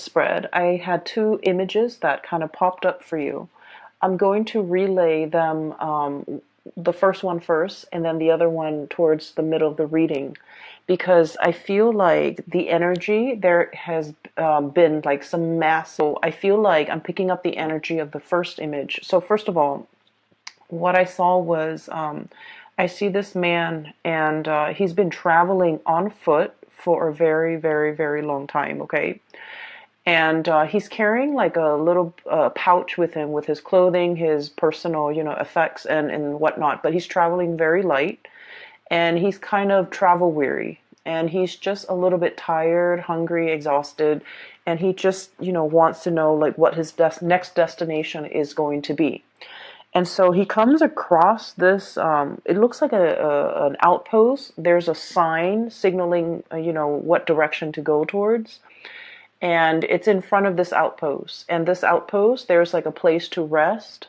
spread, I had two images that kind of popped up for you. I'm going to relay them, the first one first, and then the other one towards the middle of the reading, because I feel like the energy there has been like some massive. I feel like I'm picking up the energy of the first image. So, first of all, what I saw was I see this man, and he's been traveling on foot for a very, very, very long time, okay? And he's carrying like a little pouch with him with his clothing, his personal, effects and whatnot. But he's traveling very light, and he's kind of travel weary, and he's just a little bit tired, hungry, exhausted, and he just, wants to know like what his next destination is going to be. And so he comes across this. It looks like an outpost. There's a sign signaling, what direction to go towards, and it's in front of this outpost. And this outpost, there's like a place to rest,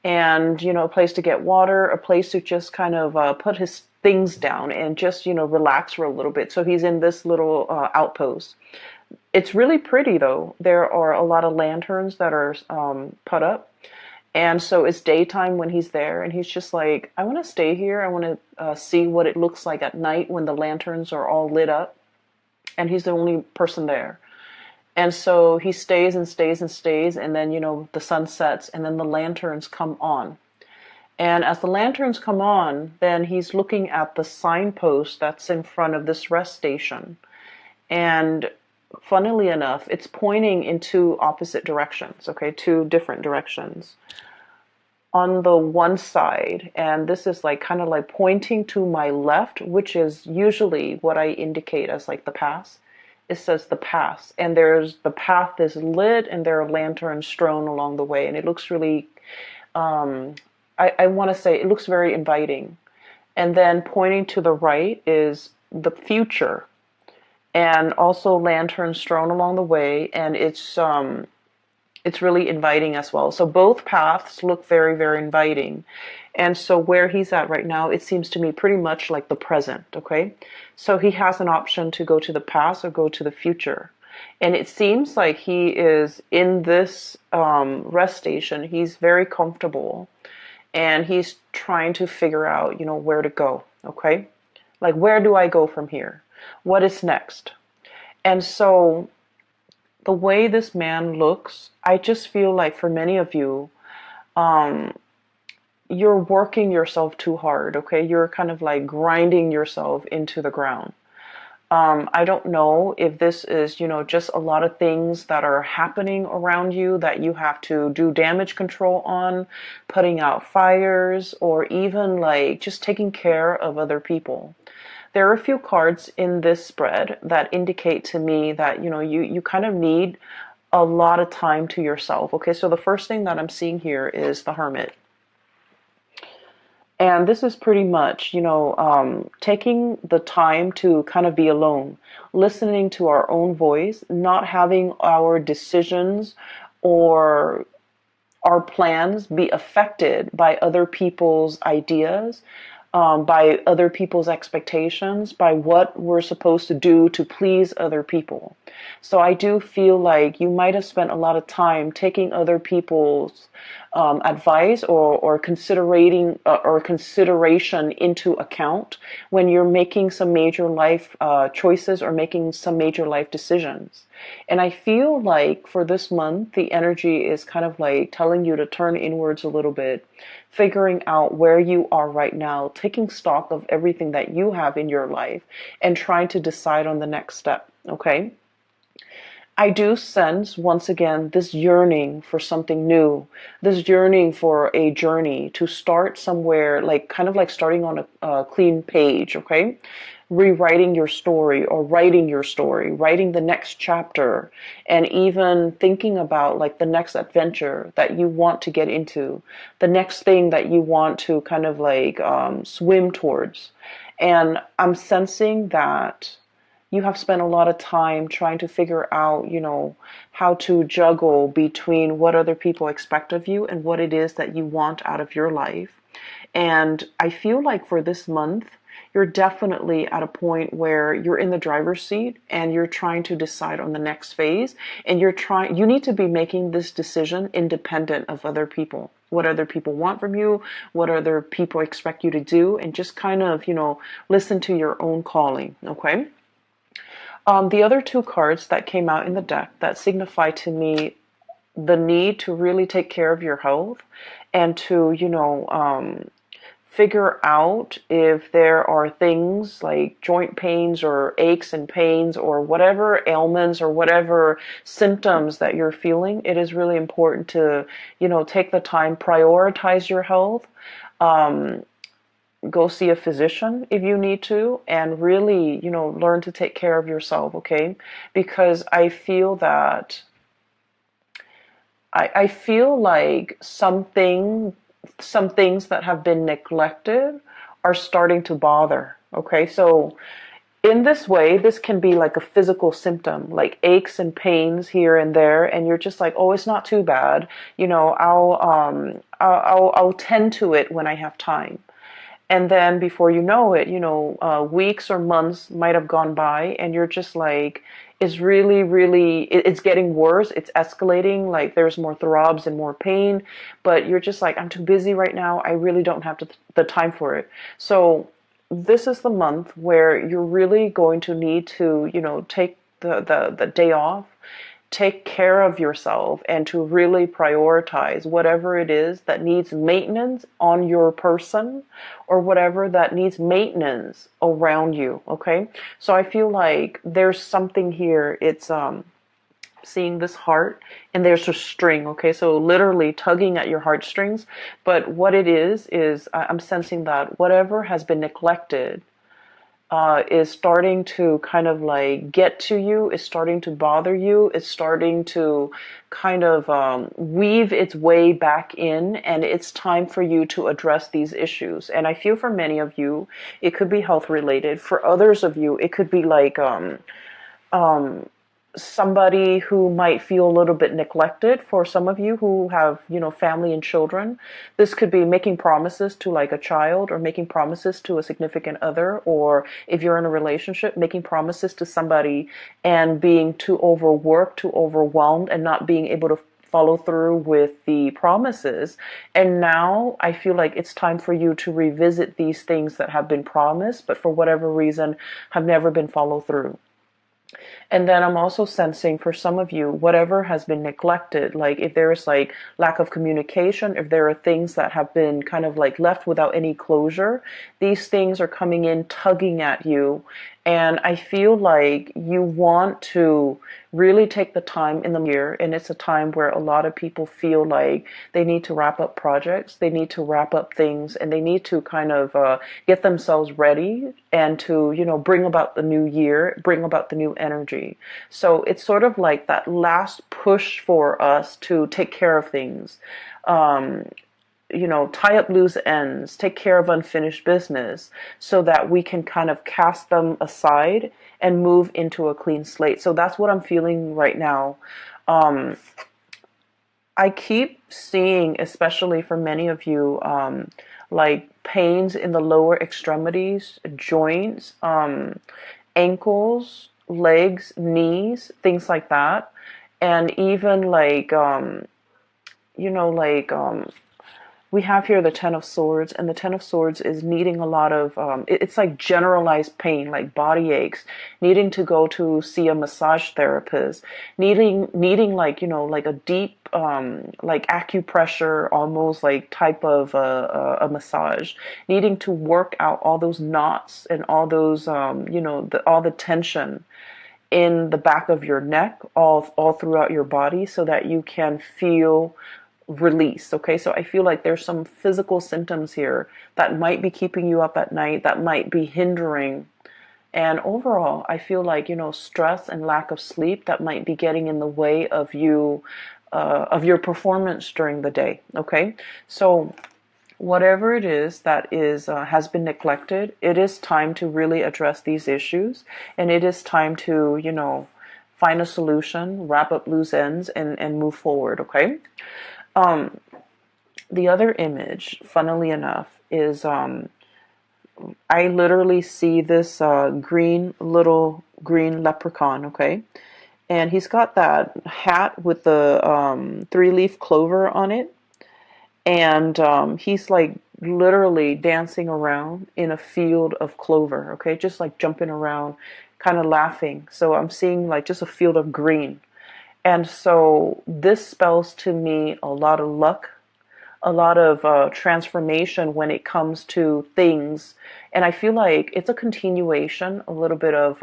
and a place to get water, a place to just kind of put his things down and just relax for a little bit. So he's in this little outpost. It's really pretty though. There are a lot of lanterns that are put up. And so it's daytime when he's there, and he's just like, I want to stay here. I want to see what it looks like at night when the lanterns are all lit up. And he's the only person there. And so he stays and stays and stays, and then, the sun sets, and then the lanterns come on. And as the lanterns come on, then he's looking at the signpost that's in front of this rest station. And funnily enough, it's pointing in two opposite directions, okay, two different directions. On the one side, and this is like kind of like pointing to my left, which is usually what I indicate as like the past. It says the path, and the path is lit, and there are lanterns strewn along the way, and it looks really, I want to say it looks very inviting. And then pointing to the right is the future, and also lanterns strewn along the way, and it's really inviting as well. So both paths look very, very inviting. And so where he's at right now, it seems to me pretty much like the present, okay? So he has an option to go to the past or go to the future. And it seems like he is in this rest station. He's very comfortable, and he's trying to figure out, where to go, okay? Like, where do I go from here? What is next? And so the way this man looks, I just feel like for many of you, you're working yourself too hard, okay? You're kind of like grinding yourself into the ground. I don't know if this is, just a lot of things that are happening around you that you have to do damage control on, putting out fires, or even like just taking care of other people. There are a few cards in this spread that indicate to me that, you kind of need a lot of time to yourself. Okay, so the first thing that I'm seeing here is the Hermit. And this is pretty much, taking the time to kind of be alone, listening to our own voice, not having our decisions or our plans be affected by other people's ideas, by other people's expectations, by what we're supposed to do to please other people. So I do feel like you might have spent a lot of time taking other people's advice or considerating or consideration into account when you're making some major life choices or making some major life decisions. And I feel like for this month, the energy is kind of like telling you to turn inwards a little bit, figuring out where you are right now, taking stock of everything that you have in your life, and trying to decide on the next step, okay? I do sense, once again, this yearning for something new, this yearning for a journey to start somewhere, like kind of like starting on a clean page, okay? Rewriting your story or writing your story, writing the next chapter, and even thinking about like the next adventure that you want to get into, the next thing that you want to kind of like swim towards. And I'm sensing that you have spent a lot of time trying to figure out, how to juggle between what other people expect of you and what it is that you want out of your life. And I feel like for this month, you're definitely at a point where you're in the driver's seat and you're trying to decide on the next phase, and you need to be making this decision independent of other people. What other people want from you, what other people expect you to do, and just kind of, listen to your own calling, okay? The other two cards that came out in the deck that signify to me the need to really take care of your health and to, figure out if there are things like joint pains or aches and pains or whatever ailments or whatever symptoms that you're feeling. It is really important to, take the time, prioritize your health, go see a physician if you need to, and really, learn to take care of yourself, okay? Because I feel like some things that have been neglected are starting to bother. Okay, so in this way, this can be like a physical symptom, like aches and pains here and there, and you're just like, oh, it's not too bad. I'll tend to it when I have time. And then before you know it, weeks or months might have gone by, and you're just like, it's really, really, it's getting worse. It's escalating. Like there's more throbs and more pain, but you're just like, I'm too busy right now. I really don't have the time for it. So this is the month where you're really going to need to, take the day off, take care of yourself, and to really prioritize whatever it is that needs maintenance on your person or whatever that needs maintenance around you. Okay, so I feel like there's something here. It's seeing this heart, and there's a string. Okay, so literally tugging at your heartstrings, but what it is I'm sensing that whatever has been neglected is starting to kind of like get to you, is starting to bother you, is starting to kind of weave its way back in, and it's time for you to address these issues. And I feel for many of you, it could be health related. For others of you, it could be like somebody who might feel a little bit neglected. For some of you who have, family and children, this could be making promises to like a child, or making promises to a significant other, or if you're in a relationship, making promises to somebody and being too overworked, too overwhelmed, and not being able to follow through with the promises. And now I feel like it's time for you to revisit these things that have been promised, but for whatever reason have never been followed through. And then I'm also sensing for some of you, whatever has been neglected, like if there is like lack of communication, if there are things that have been kind of like left without any closure, these things are coming in, tugging at you. And I feel like you want to really take the time in the year, and it's a time where a lot of people feel like they need to wrap up projects, they need to wrap up things, and they need to kind of get themselves ready and to, bring about the new year, bring about the new energy. So it's sort of like that last push for us to take care of things. Tie up loose ends, take care of unfinished business so that we can kind of cast them aside and move into a clean slate. So that's what I'm feeling right now. I keep seeing, especially for many of you, like pains in the lower extremities, joints, ankles, legs, knees, things like that. And even like, we have here the Ten of Swords, and the Ten of Swords is needing a lot of, it's like generalized pain, like body aches, needing to go to see a massage therapist, needing like, like a deep, like acupressure, almost like type of a massage, needing to work out all those knots and all those, all the tension in the back of your neck, all throughout your body, so that you can feel release. Okay, so I feel like there's some physical symptoms here that might be keeping you up at night, that might be hindering. And overall, I feel like, stress and lack of sleep that might be getting in the way of you, of your performance during the day. Okay, so whatever it is that is has been neglected, it is time to really address these issues, and it is time to, find a solution, wrap up loose ends, and move forward. Okay. The other image, funnily enough, is I literally see this little green leprechaun, okay? And he's got that hat with the three-leaf clover on it. And he's like literally dancing around in a field of clover, okay? Just like jumping around, kind of laughing. So I'm seeing like just a field of green. And so this spells to me a lot of luck, a lot of transformation when it comes to things. And I feel like it's a continuation, a little bit of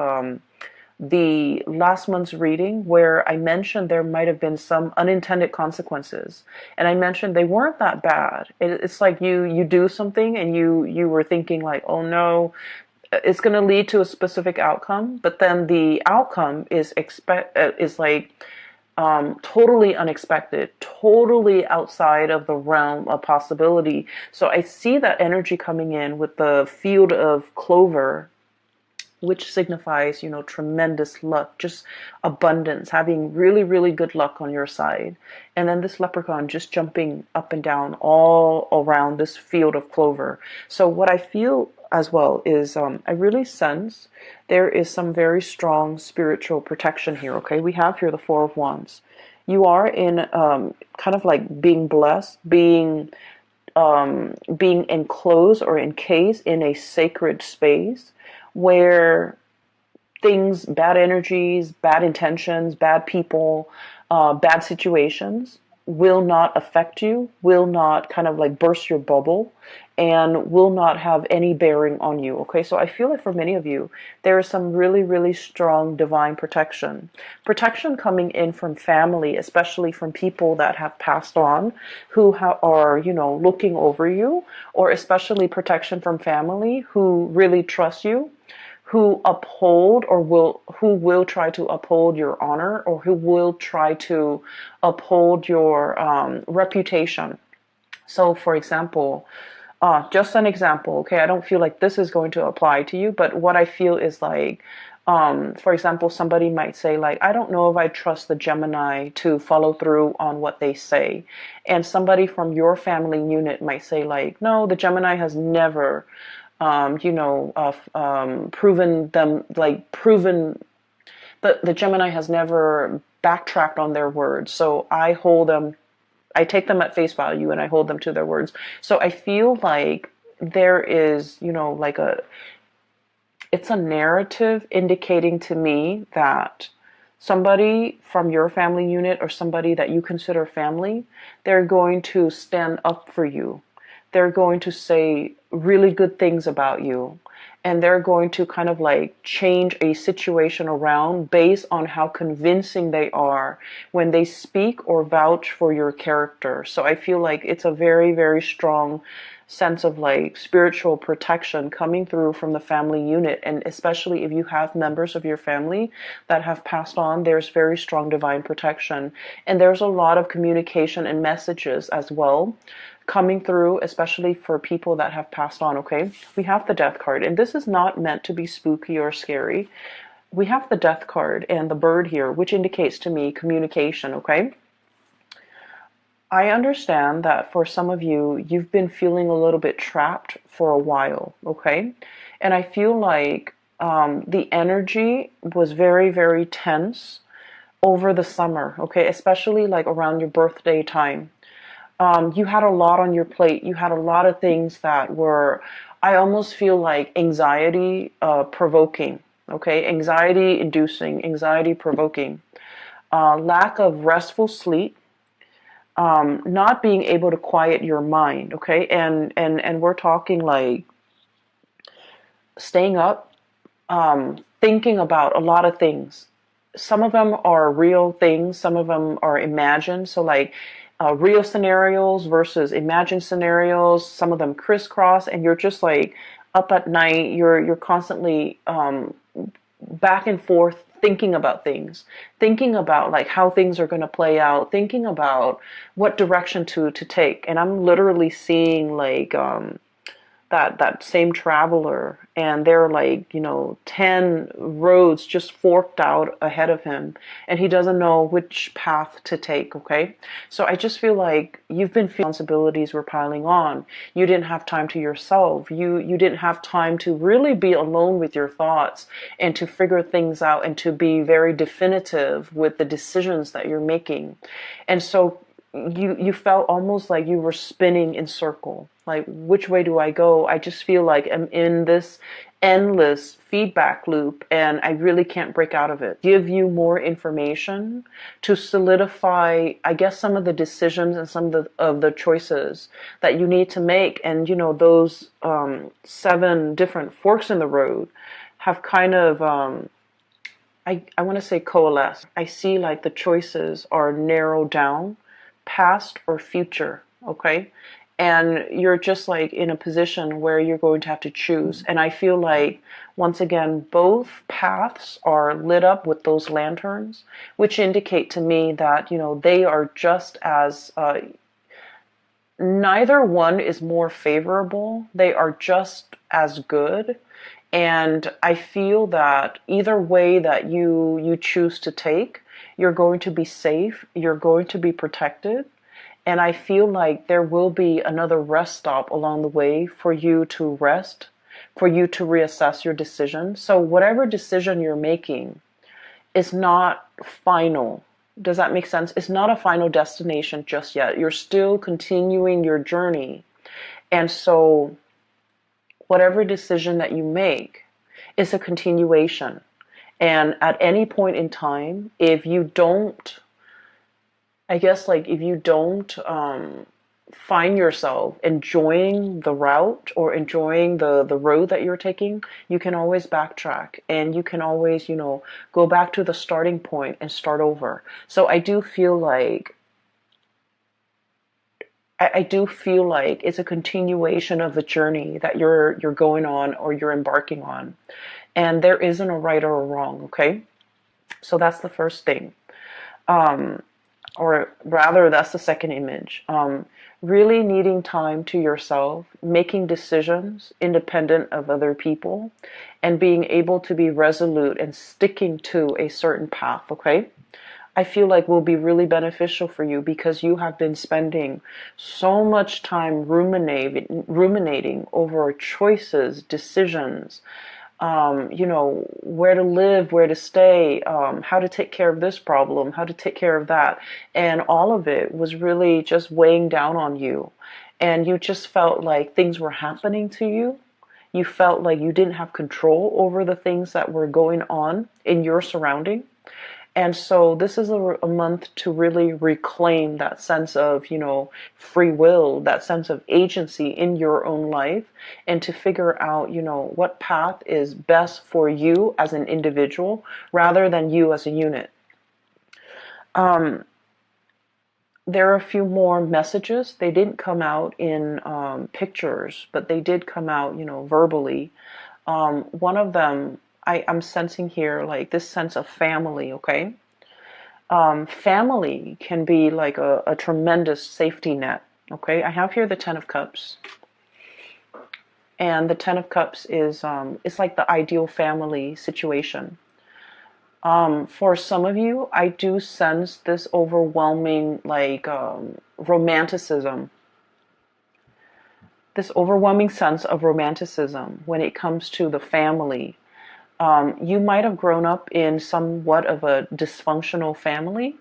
the last month's reading where I mentioned there might have been some unintended consequences, and I mentioned they weren't that bad. It's like you do something and you were thinking like, oh no, it's going to lead to a specific outcome, but then the outcome is like totally unexpected, totally outside of the realm of possibility. So I see that energy coming in with the field of clover, which signifies, tremendous luck, just abundance, having really, really good luck on your side. And then this leprechaun just jumping up and down all around this field of clover. So what I feel as well is I really sense there is some very strong spiritual protection here, okay? We have here the Four of Wands. You are in kind of like being blessed, being enclosed or encased in a sacred space where things, bad energies, bad intentions, bad people, bad situations will not affect you, will not kind of like burst your bubble, and will not have any bearing on you. Okay, so I feel like for many of you, there is some really, really strong divine protection. Protection coming in from family, especially from people that have passed on, who are, looking over you, or especially protection from family who really trust you, who uphold who will try to uphold your honor, or who will try to uphold your reputation. So for example, just an example, okay, I don't feel like this is going to apply to you, but what I feel is like, for example, somebody might say like, I don't know if I trust the Gemini to follow through on what they say. And somebody from your family unit might say like, no, the Gemini has never proven the Gemini has never backtracked on their words. So I take them at face value and I hold them to their words. So I feel like there is, it's a narrative indicating to me that somebody from your family unit or somebody that you consider family, they're going to stand up for you. They're going to say really good things about you. And they're going to kind of like change a situation around based on how convincing they are when they speak or vouch for your character. So I feel like it's a very, very strong sense of like spiritual protection coming through from the family unit. And especially if you have members of your family that have passed on, there's very strong divine protection. And there's a lot of communication and messages as well coming through, especially for people that have passed on, okay? We have the Death card, and this is not meant to be spooky or scary. We have the Death card and the bird here, which indicates to me communication, okay? I understand that for some of you, you've been feeling a little bit trapped for a while, okay? And I feel like the energy was very, very tense over the summer, okay? Especially like around your birthday time. You had a lot on your plate. You had a lot of things that were, I almost feel like anxiety provoking, okay? Anxiety inducing, anxiety provoking. Lack of restful sleep, not being able to quiet your mind, okay? And we're talking like staying up, thinking about a lot of things. Some of them are real things, some of them are imagined. So like, real scenarios versus imagined scenarios. Some of them crisscross, and you're just like up at night. You're constantly back and forth thinking about things, thinking about like how things are going to play out, thinking about what direction to take. And I'm literally seeing like that same traveler, and there are like, 10 roads just forked out ahead of him, and he doesn't know which path to take. Okay, so I just feel like you've been feeling responsibilities were piling on. You didn't have time to yourself. You didn't have time to really be alone with your thoughts and to figure things out and to be very definitive with the decisions that you're making. And so you felt almost like you were spinning in circle. Like, which way do I go? I just feel like I'm in this endless feedback loop and I really can't break out of it. Give you more information to solidify, I guess, some of the decisions and some of the choices that you need to make. And those 7 different forks in the road have kind of I want to say coalesce. I see like the choices are narrowed down, past or future, okay? And you're just like in a position where you're going to have to choose. And I feel like, once again, both paths are lit up with those lanterns, which indicate to me that, they are just as, neither one is more favorable. They are just as good. And I feel that either way that you choose to take, you're going to be safe, you're going to be protected. And I feel like there will be another rest stop along the way for you to rest, for you to reassess your decision. So whatever decision you're making is not final. Does that make sense? It's not a final destination just yet. You're still continuing your journey. And so whatever decision that you make is a continuation. And at any point in time, if you don't, I guess, like, if you don't find yourself enjoying the route or enjoying the road that you're taking, you can always backtrack and you can always, go back to the starting point and start over. So I do feel like it's a continuation of the journey that you're going on or you're embarking on. And there isn't a right or a wrong, okay? So that's the first thing. Or rather, that's the second image. Really needing time to yourself, making decisions independent of other people, and being able to be resolute and sticking to a certain path, okay? I feel like will be really beneficial for you because you have been spending so much time ruminating over choices, decisions, where to live, where to stay, how to take care of this problem, how to take care of that. And all of it was really just weighing down on you. And you just felt like things were happening to you. You felt like you didn't have control over the things that were going on in your surrounding. And so this is a month to really reclaim that sense of, free will, that sense of agency in your own life, and to figure out, what path is best for you as an individual rather than you as a unit. There are a few more messages. They didn't come out in pictures, but they did come out, verbally. One of them, I'm sensing here like this sense of family, okay? Family can be like a tremendous safety net, okay? I have here the Ten of Cups. And the Ten of Cups is it's like the ideal family situation. For some of you, I do sense this overwhelming like romanticism. This overwhelming sense of romanticism when it comes to the family. You might have grown up in somewhat of a dysfunctional family,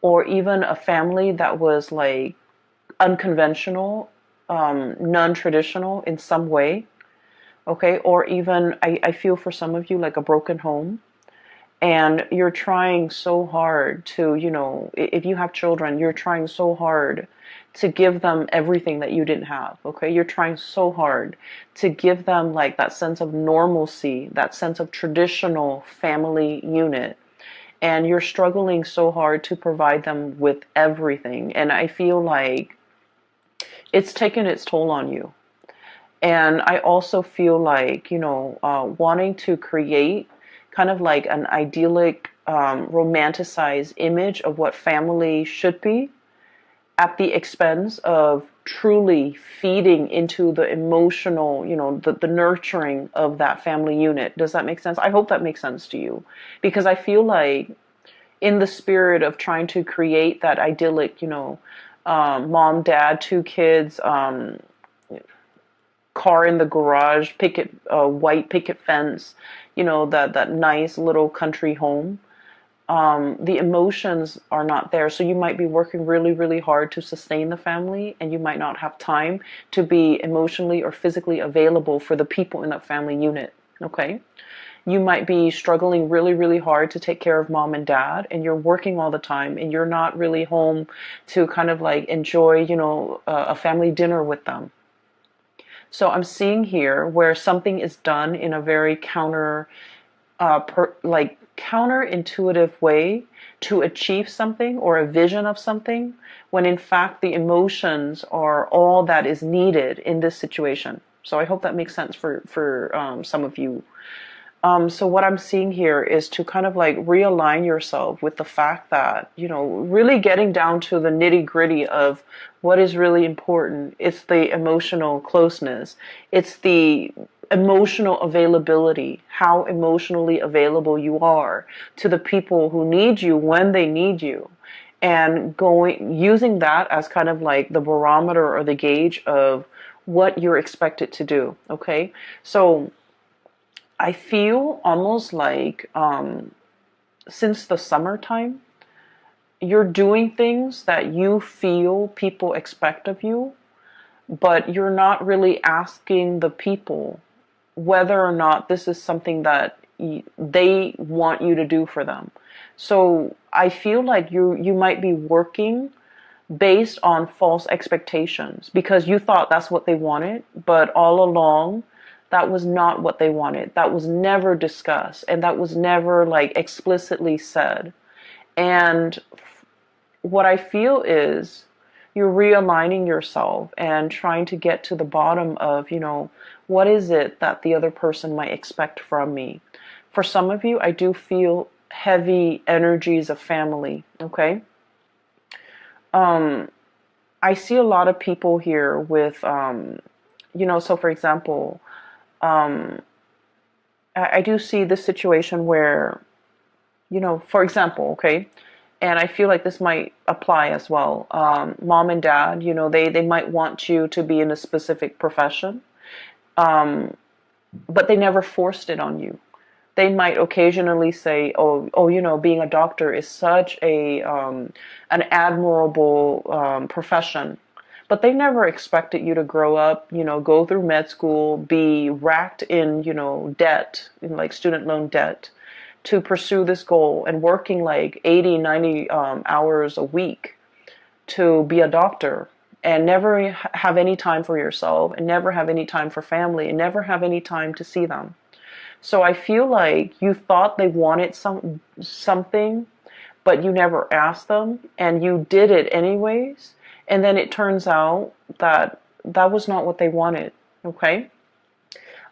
or even a family that was like unconventional, non-traditional in some way, okay? Or even, I feel for some of you like a broken home, and you're trying so hard to, if you have children, you're trying so hard to give them everything that you didn't have, okay? You're trying so hard to give them like that sense of normalcy, that sense of traditional family unit. And you're struggling so hard to provide them with everything. And I feel like it's taken its toll on you. And I also feel like, wanting to create kind of like an idyllic, romanticized image of what family should be, at the expense of truly feeding into the emotional, the nurturing of that family unit. Does that make sense? I hope that makes sense to you, because I feel like in the spirit of trying to create that idyllic, mom, dad, two kids, car in the garage, white picket fence, that nice little country home. The emotions are not there. So you might be working really, really hard to sustain the family, and you might not have time to be emotionally or physically available for the people in that family unit. Okay? You might be struggling really, really hard to take care of mom and dad, and you're working all the time, and you're not really home to kind of like enjoy, a family dinner with them. So I'm seeing here where something is done in a very counterintuitive way to achieve something or a vision of something, when in fact the emotions are all that is needed in this situation. So I hope that makes sense for some of you. So what I'm seeing here is to kind of like realign yourself with the fact that, really getting down to the nitty gritty of what is really important. It's the emotional closeness. It's the emotional availability, how emotionally available you are to the people who need you when they need you. And using that as kind of like the barometer or the gauge of what you're expected to do. Okay. So I feel almost like since the summertime, you're doing things that you feel people expect of you, but you're not really asking the people whether or not this is something that they want you to do for them. So I feel like you might be working based on false expectations because you thought that's what they wanted, but all along that was not what they wanted. That was never discussed, and that was never like explicitly said. And what I feel is you're realigning yourself and trying to get to the bottom of, what is it that the other person might expect from me? For some of you, I do feel heavy energies of family, okay? I see a lot of people here with, so for example, I do see this situation where, for example, okay, and I feel like this might apply as well. Mom and dad, they might want you to be in a specific profession, but they never forced it on you. They might occasionally say, "Oh, being a doctor is such an admirable profession," but they never expected you to grow up, go through med school, be racked in, debt, in like student loan debt, to pursue this goal and working like 80, 90 hours a week to be a doctor, and never have any time for yourself, and never have any time for family, and never have any time to see them. So I feel like you thought they wanted something, but you never asked them, and you did it anyways. And then it turns out that that was not what they wanted. Okay.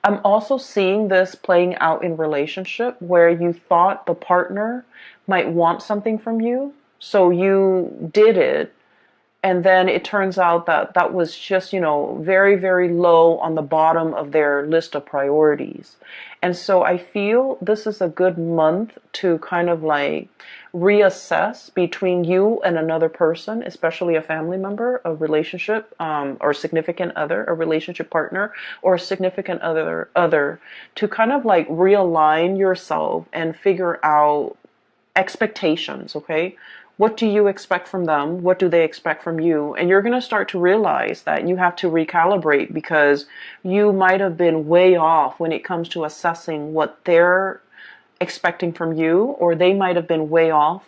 I'm also seeing this playing out in relationship where you thought the partner might want something from you. So you did it, and then it turns out that that was just, very, very low on the bottom of their list of priorities. And so I feel this is a good month to kind of like reassess between you and another person, especially a family member, a relationship, or significant other, a relationship partner, or a significant other, to kind of like realign yourself and figure out expectations, okay? What do you expect from them? What do they expect from you? And you're going to start to realize that you have to recalibrate because you might have been way off when it comes to assessing what they're expecting from you, or they might have been way off,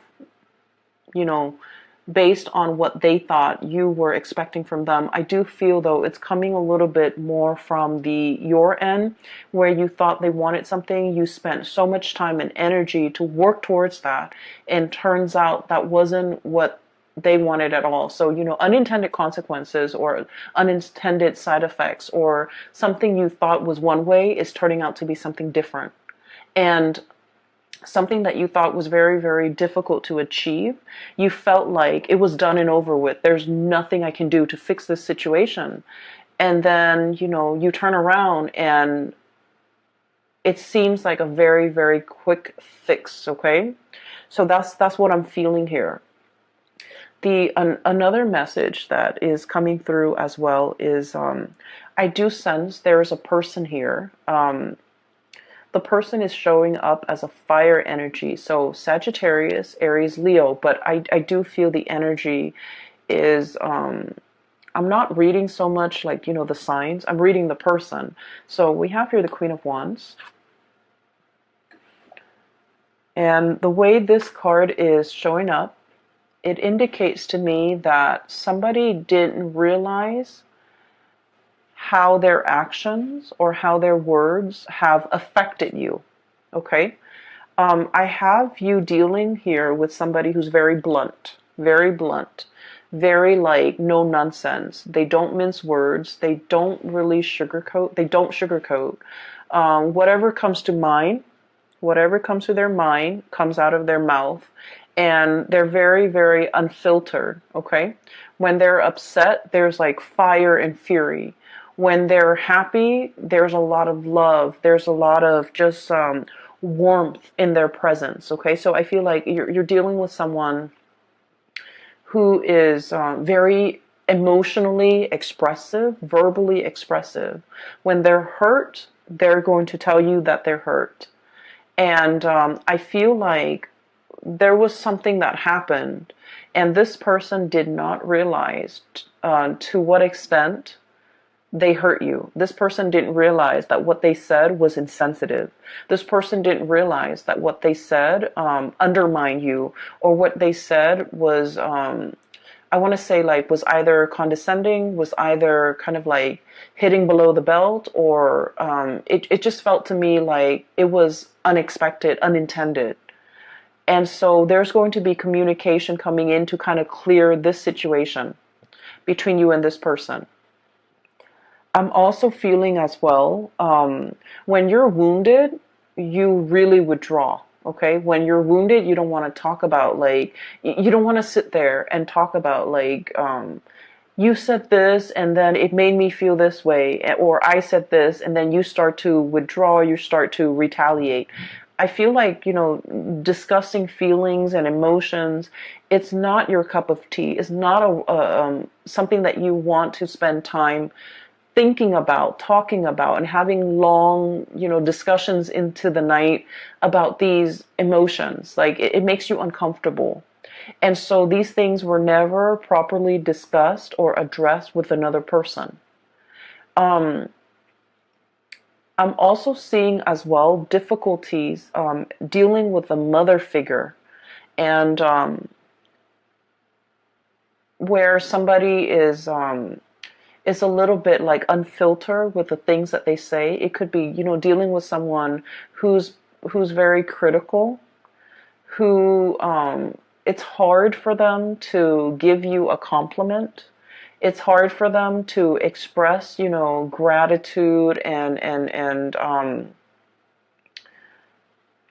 based on what they thought you were expecting from them. I do feel though it's coming a little bit more from your end, where you thought they wanted something, you spent so much time and energy to work towards that, and turns out that wasn't what they wanted at all. So, unintended consequences or unintended side effects, or something you thought was one way is turning out to be something different. And something that you thought was very, very difficult to achieve. You felt like it was done and over with. There's nothing I can do to fix this situation. And then, you turn around and it seems like a very, very quick fix, okay? So that's what I'm feeling here. Another message that is coming through as well is I do sense there is a person here. The person is showing up as a fire energy, so Sagittarius, Aries, Leo, but I do feel the energy is, I'm not reading so much like, the signs. I'm reading the person. So we have here the Queen of Wands. And the way this card is showing up, it indicates to me that somebody didn't realize how their actions or how their words have affected you. Okay? I have you dealing here with somebody who's very blunt, very like no nonsense. They don't mince words. They don't really sugarcoat. They don't sugarcoat. Whatever comes to mind, whatever comes to their mind comes out of their mouth. And they're very, very unfiltered, okay? When they're upset, there's like fire and fury. When they're happy, there's a lot of love. There's a lot of just warmth in their presence, okay? So I feel like you're dealing with someone who is very emotionally expressive, verbally expressive. When they're hurt, they're going to tell you that they're hurt. And I feel like there was something that happened, and this person did not realize to what extent they hurt you. This person didn't realize that what they said was insensitive. This person didn't realize that what they said undermined you, or what they said was, I want to say, like, was either condescending, was either kind of like hitting below the belt, or it just felt to me like it was unexpected, unintended. And so there's going to be communication coming in to kind of clear this situation between you and this person. I'm also feeling as well, when you're wounded, you really withdraw. Okay, when you're wounded, you don't want to talk about, like, you don't want to sit there and talk about, like, you said this and then it made me feel this way, or I said this and then you start to withdraw, you start to retaliate. I feel like, discussing feelings and emotions, it's not your cup of tea. It's not something that you want to spend time thinking about, talking about, and having long, discussions into the night about these emotions. Like, it makes you uncomfortable. And so these things were never properly discussed or addressed with another person. I'm also seeing as well difficulties dealing with a mother figure, and where somebody is a little bit like unfiltered with the things that they say. It could be, dealing with someone who's very critical, who it's hard for them to give you a compliment. It's hard for them to express, gratitude, and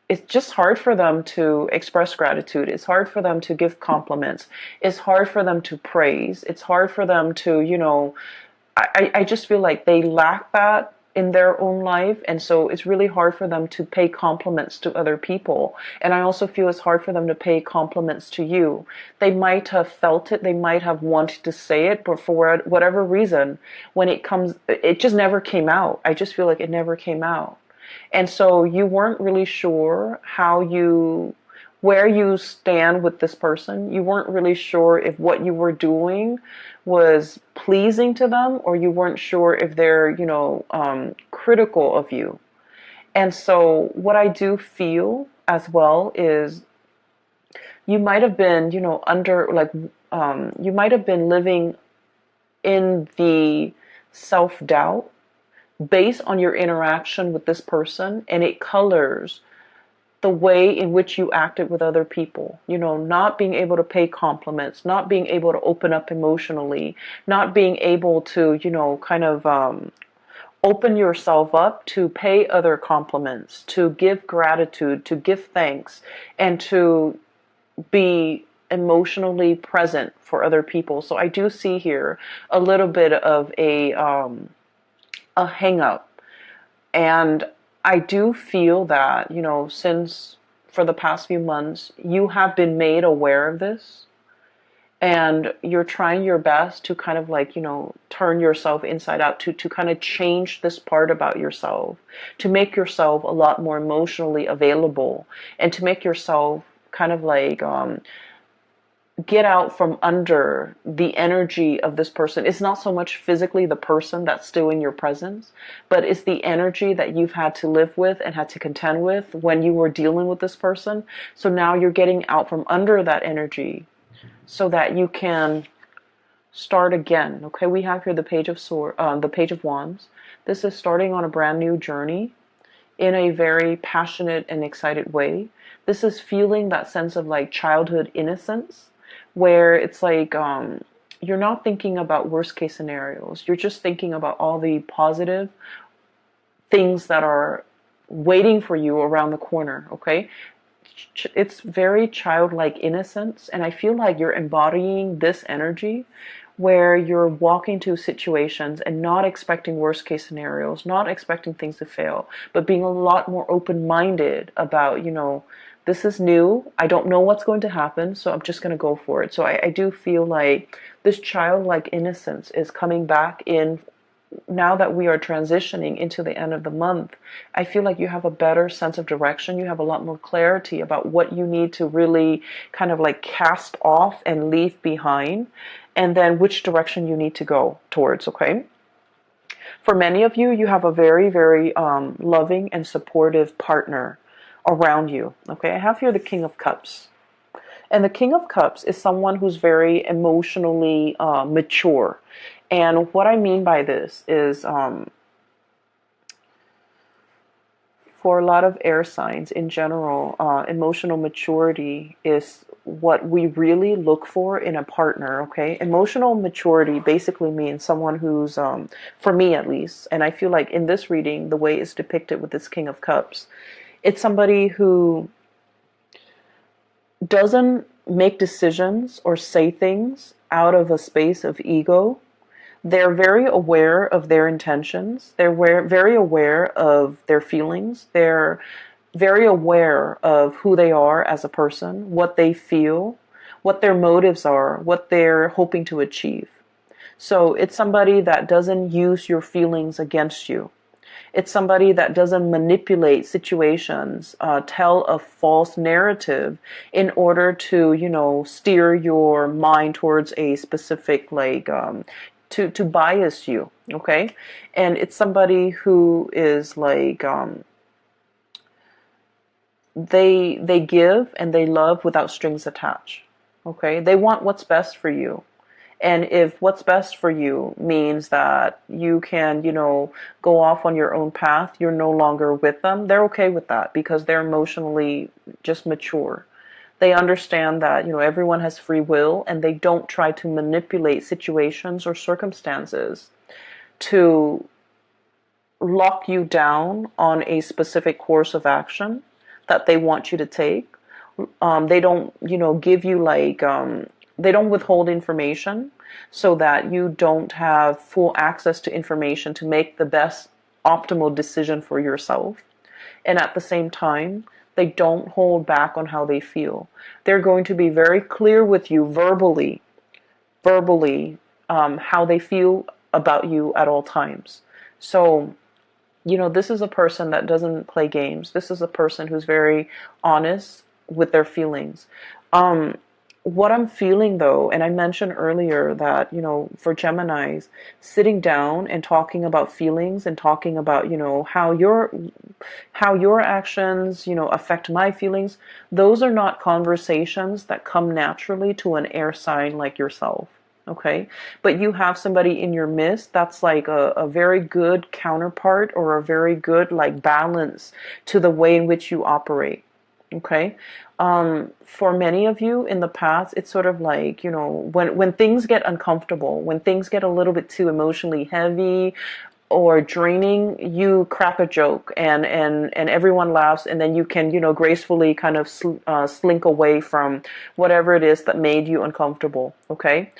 it's just hard for them to express gratitude. It's hard for them to give compliments. It's hard for them to praise. It's hard for them to, I just feel like they lack that in their own life, and so it's really hard for them to pay compliments to other people. And I also feel it's hard for them to pay compliments to you. They might have felt it, they might have wanted to say it, but for whatever reason, when it comes, it just never came out. I just feel like it never came out. And so you weren't really sure where you stand with this person. You weren't really sure if what you were doing was pleasing to them, or you weren't sure if they're, critical of you. And so what I do feel as well is you might have been, you might have been living in the self-doubt based on your interaction with this person, and it colors the way in which you acted with other people, not being able to pay compliments, not being able to open up emotionally, not being able to, kind of open yourself up to pay other compliments, to give gratitude, to give thanks, and to be emotionally present for other people. So I do see here a little bit of a hang up. And I do feel that, since for the past few months, you have been made aware of this, and you're trying your best to kind of like, turn yourself inside out, to kind of change this part about yourself, to make yourself a lot more emotionally available, and to make yourself kind of like get out from under the energy of this person. It's not so much physically the person that's still in your presence, but it's the energy that you've had to live with and had to contend with when you were dealing with this person. So now you're getting out from under that energy so that you can start again. Okay, we have here the the Page of Wands. This is starting on a brand new journey in a very passionate and excited way. This is feeling that sense of like childhood innocence, where it's like you're not thinking about worst case scenarios. You're just thinking about all the positive things that are waiting for you around the corner, okay? It's very childlike innocence, and I feel like you're embodying this energy where you're walking to situations and not expecting worst case scenarios, not expecting things to fail, but being a lot more open-minded about, this is new. I don't know what's going to happen, so I'm just going to go for it. So I do feel like this childlike innocence is coming back in now that we are transitioning into the end of the month. I feel like you have a better sense of direction. You have a lot more clarity about what you need to really kind of like cast off and leave behind, and then which direction you need to go towards, okay? For many of you, you have a very, very loving and supportive partner around you, okay? I have here the King of Cups. And the King of Cups is someone who's very emotionally mature. And what I mean by this is for a lot of air signs in general, emotional maturity is what we really look for in a partner, okay? Emotional maturity basically means someone who's, for me at least, and I feel like in this reading, the way it's depicted with this King of Cups, it's somebody who doesn't make decisions or say things out of a space of ego. They're very aware of their intentions. They're very aware of their feelings. They're very aware of who they are as a person, what they feel, what their motives are, what they're hoping to achieve. So it's somebody that doesn't use your feelings against you. It's somebody that doesn't manipulate situations, tell a false narrative in order to, steer your mind towards a specific, like, to bias you, okay? And it's somebody who is like, they give and they love without strings attached, okay? They want what's best for you. And if what's best for you means that you can, go off on your own path, you're no longer with them, they're okay with that because they're emotionally just mature. They understand that, everyone has free will, and they don't try to manipulate situations or circumstances to lock you down on a specific course of action that they want you to take. They don't, give you like, they don't withhold information so that you don't have full access to information to make the best optimal decision for yourself. And at the same time, they don't hold back on how they feel. They're going to be very clear with you verbally, how they feel about you at all times. So, this is a person that doesn't play games. This is a person who's very honest with their feelings. What I'm feeling though, and I mentioned earlier that, for Geminis, sitting down and talking about feelings and talking about, how your actions, affect my feelings, those are not conversations that come naturally to an air sign like yourself. Okay, but you have somebody in your midst that's like a very good counterpart or a very good like balance to the way in which you operate. Okay. For many of you in the past, it's sort of like, when things get uncomfortable, when things get a little bit too emotionally heavy, or draining, you crack a joke and everyone laughs, and then you can, gracefully kind of slink away from whatever it is that made you uncomfortable. Okay.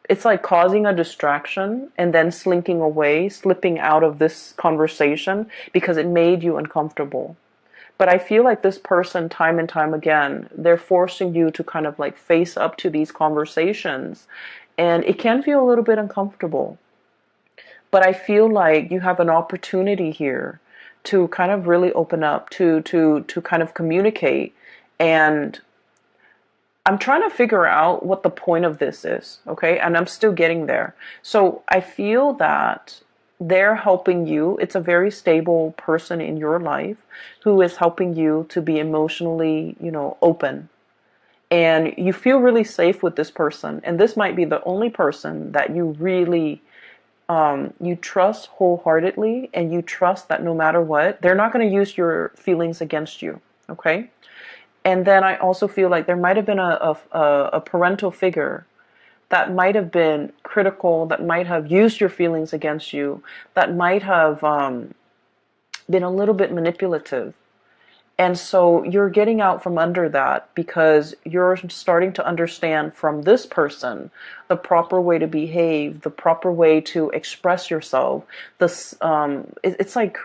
It's like causing a distraction and then slinking away, slipping out of this conversation because it made you uncomfortable. But I feel like this person, time and time again, they're forcing you to kind of like face up to these conversations. And it can feel a little bit uncomfortable. But I feel like you have an opportunity here to kind of really open up, to kind of communicate. And I'm trying to figure out what the point of this is, okay? And I'm still getting there. So I feel that they're helping you. It's a very stable person in your life who is helping you to be emotionally, open. And you feel really safe with this person. And this might be the only person that you really you trust wholeheartedly, and you trust that no matter what, they're not going to use your feelings against you, okay? And then I also feel like there might have been a parental figure that might have been critical, that might have used your feelings against you, that might have been a little bit manipulative. And so you're getting out from under that because you're starting to understand from this person the proper way to behave, the proper way to express yourself. This, it's like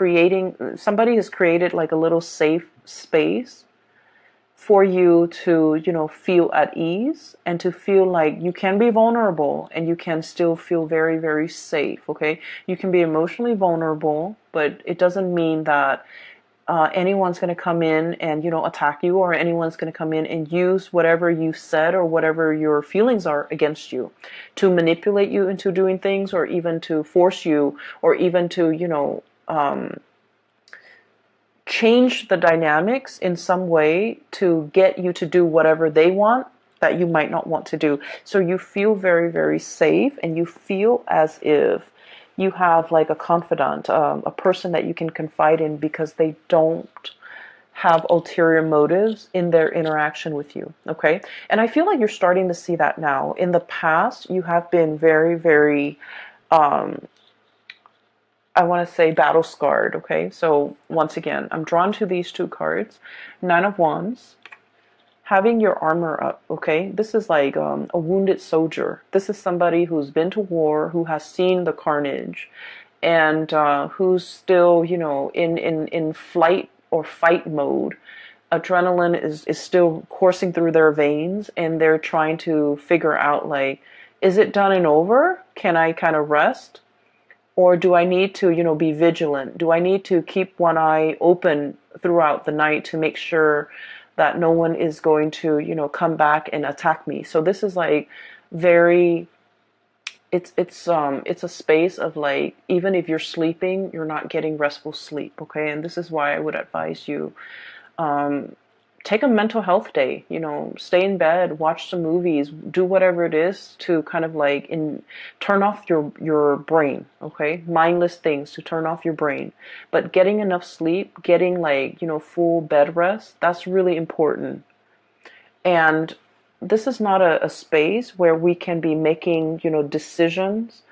somebody has created like a little safe space for you to, feel at ease and to feel like you can be vulnerable and you can still feel very, very safe, okay? You can be emotionally vulnerable, but it doesn't mean that anyone's going to come in and, attack you, or anyone's going to come in and use whatever you said or whatever your feelings are against you to manipulate you into doing things, or even to force you, or even to, change the dynamics in some way to get you to do whatever they want that you might not want to do. So you feel very, very safe, and you feel as if you have like a confidant, a person that you can confide in because they don't have ulterior motives in their interaction with you, okay? And I feel like you're starting to see that now. In the past, you have been very, very, I want to say battle scarred, okay? So once again, I'm drawn to these two cards. Nine of Wands, having your armor up, okay? This is like a wounded soldier. This is somebody who's been to war, who has seen the carnage, and who's still, in flight or fight mode. Adrenaline is still coursing through their veins, and they're trying to figure out, like, is it done and over? Can I kind of rest? Or do I need to, be vigilant? Do I need to keep one eye open throughout the night to make sure that no one is going to, come back and attack me? So this is like very, it's a space of like, even if you're sleeping, you're not getting restful sleep, okay? And this is why I would advise you, take a mental health day, stay in bed, watch some movies, do whatever it is to kind of like turn off your brain, okay? Mindless things to turn off your brain. But getting enough sleep, getting like, full bed rest, that's really important. And this is not a space where we can be making, decisions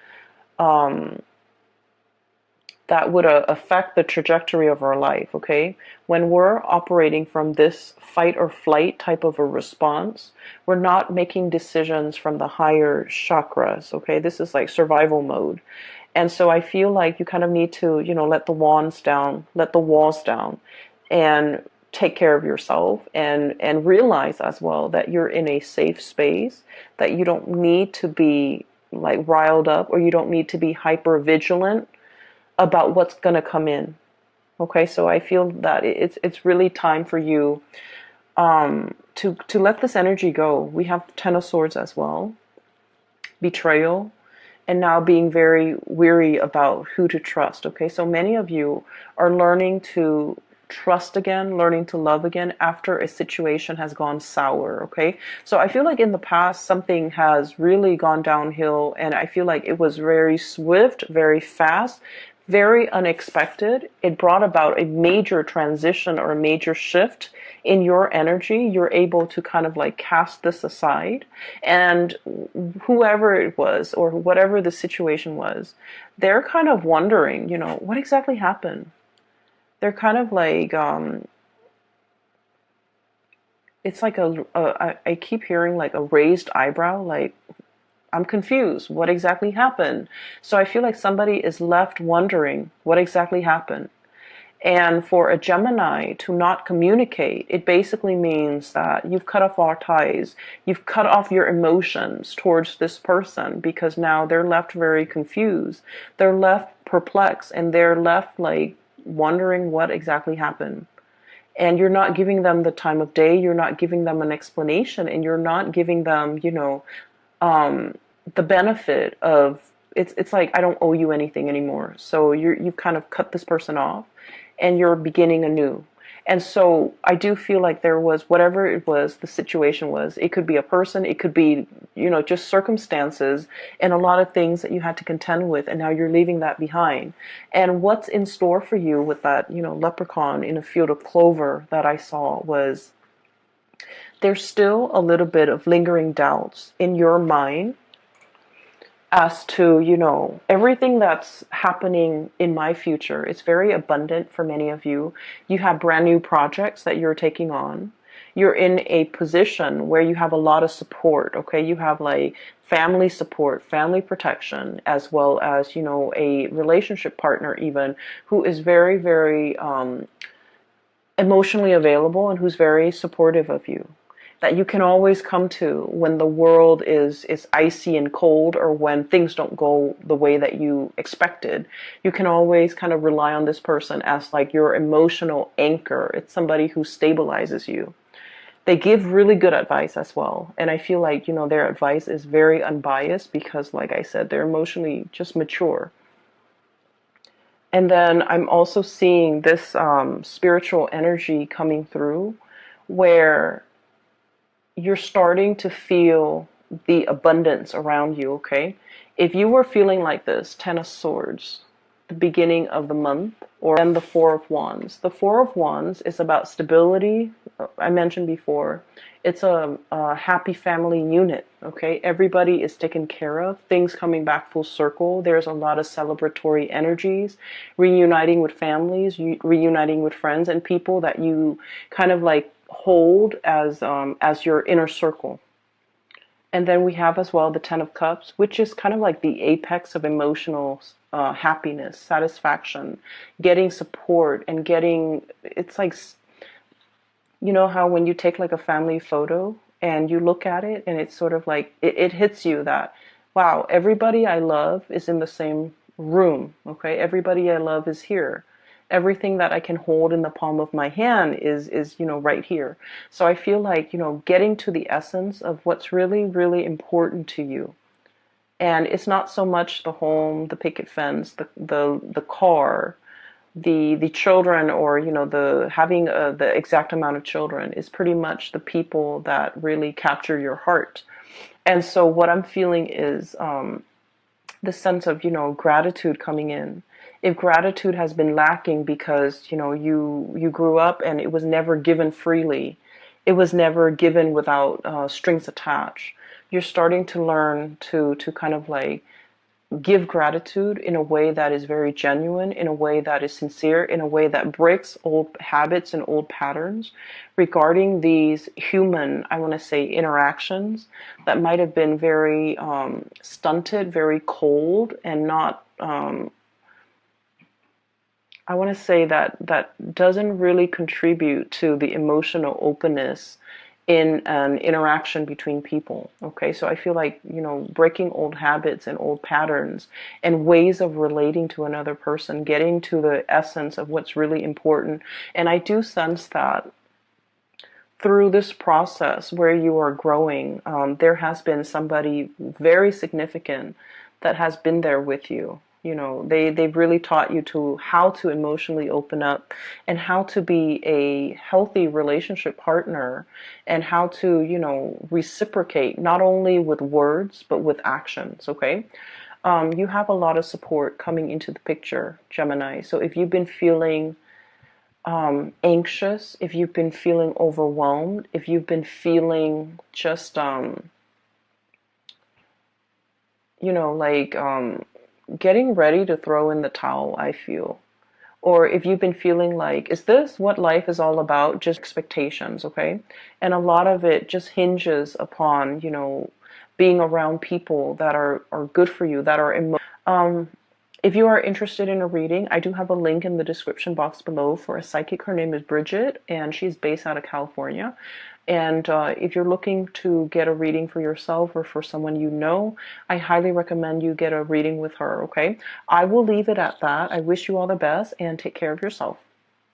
that would affect the trajectory of our life, okay? When we're operating from this fight or flight type of a response, we're not making decisions from the higher chakras, okay? This is like survival mode. And so I feel like you kind of need to, let the walls down, and take care of yourself, and realize as well that you're in a safe space, that you don't need to be like riled up, or you don't need to be hyper vigilant about what's going to come in. Okay, so I feel that it's really time for you to let this energy go. We have Ten of Swords as well, betrayal, and now being very weary about who to trust. Okay, so many of you are learning to trust again, learning to love again after a situation has gone sour, okay? So I feel like in the past something has really gone downhill, and I feel like it was very swift, very fast, very unexpected. It brought about a major transition or a major shift in your energy. You're able to kind of like cast this aside, and whoever it was or whatever the situation was, they're kind of wondering, what exactly happened. They're kind of like, it's like I keep hearing like a raised eyebrow, like, I'm confused. What exactly happened? So I feel like somebody is left wondering what exactly happened. And for a Gemini to not communicate, it basically means that you've cut off all ties. You've cut off your emotions towards this person, because now they're left very confused. They're left perplexed, and they're left like wondering what exactly happened. And you're not giving them the time of day. You're not giving them an explanation, and you're not giving them, the benefit of, it's like, I don't owe you anything anymore. So you've kind of cut this person off, and you're beginning anew. And so I do feel like there was, whatever it was, the situation was, it could be a person, it could be, just circumstances and a lot of things that you had to contend with, and now you're leaving that behind. And what's in store for you with that, leprechaun in a field of clover that I saw was, there's still a little bit of lingering doubts in your mind as to, everything that's happening in my future. It's very abundant for many of you. You have brand new projects that you're taking on. You're in a position where you have a lot of support, okay? You have like family support, family protection, as well as, a relationship partner even, who is very, very emotionally available and who's very supportive of you, that you can always come to when the world is icy and cold, or when things don't go the way that you expected. You can always kind of rely on this person as like your emotional anchor. It's somebody who stabilizes you. They give really good advice as well. And I feel like, their advice is very unbiased because, like I said, they're emotionally just mature. And then I'm also seeing this spiritual energy coming through, where you're starting to feel the abundance around you, okay? If you were feeling like this, Ten of Swords, the beginning of the month, or then the Four of Wands. The Four of Wands is about stability. I mentioned before, it's a happy family unit, okay? Everybody is taken care of, things coming back full circle. There's a lot of celebratory energies, reuniting with families, reuniting with friends and people that you kind of like hold as your inner circle. And then we have as well the Ten of Cups, which is kind of like the apex of emotional happiness, satisfaction, getting support, and getting, it's like, how when you take like a family photo and you look at it, and it's sort of like, it hits you that, wow, everybody I love is in the same room, okay? Everybody I love is here. Everything that I can hold in the palm of my hand is right here. So I feel like, getting to the essence of what's really, really important to you. And it's not so much the home, the picket fence, the car, the children, or, the having the exact amount of children. Is pretty much the people that really capture your heart. And so what I'm feeling is the sense of, gratitude coming in. If gratitude has been lacking because, you grew up and it was never given freely, it was never given without strings attached, you're starting to learn to kind of like give gratitude in a way that is very genuine, in a way that is sincere, in a way that breaks old habits and old patterns regarding these human, I want to say, interactions that might have been very stunted, very cold, and not, I want to say that doesn't really contribute to the emotional openness in an interaction between people. Okay, so I feel like, breaking old habits and old patterns and ways of relating to another person, getting to the essence of what's really important. And I do sense that through this process where you are growing, there has been somebody very significant that has been there with you. They've really taught you how to emotionally open up, and how to be a healthy relationship partner, and how to, reciprocate, not only with words, but with actions, okay? You have a lot of support coming into the picture, Gemini. So if you've been feeling anxious, if you've been feeling overwhelmed, if you've been feeling just, like getting ready to throw in the towel, I feel. Or if you've been feeling like, is this what life is all about? Just expectations, okay? And a lot of it just hinges upon, being around people that are good for you, that are if you are interested in a reading, I do have a link in the description box below for a psychic. Her name is Bridget, and she's based out of California. And if you're looking to get a reading for yourself or for someone you know, I highly recommend you get a reading with her, okay? I will leave it at that. I wish you all the best and take care of yourself.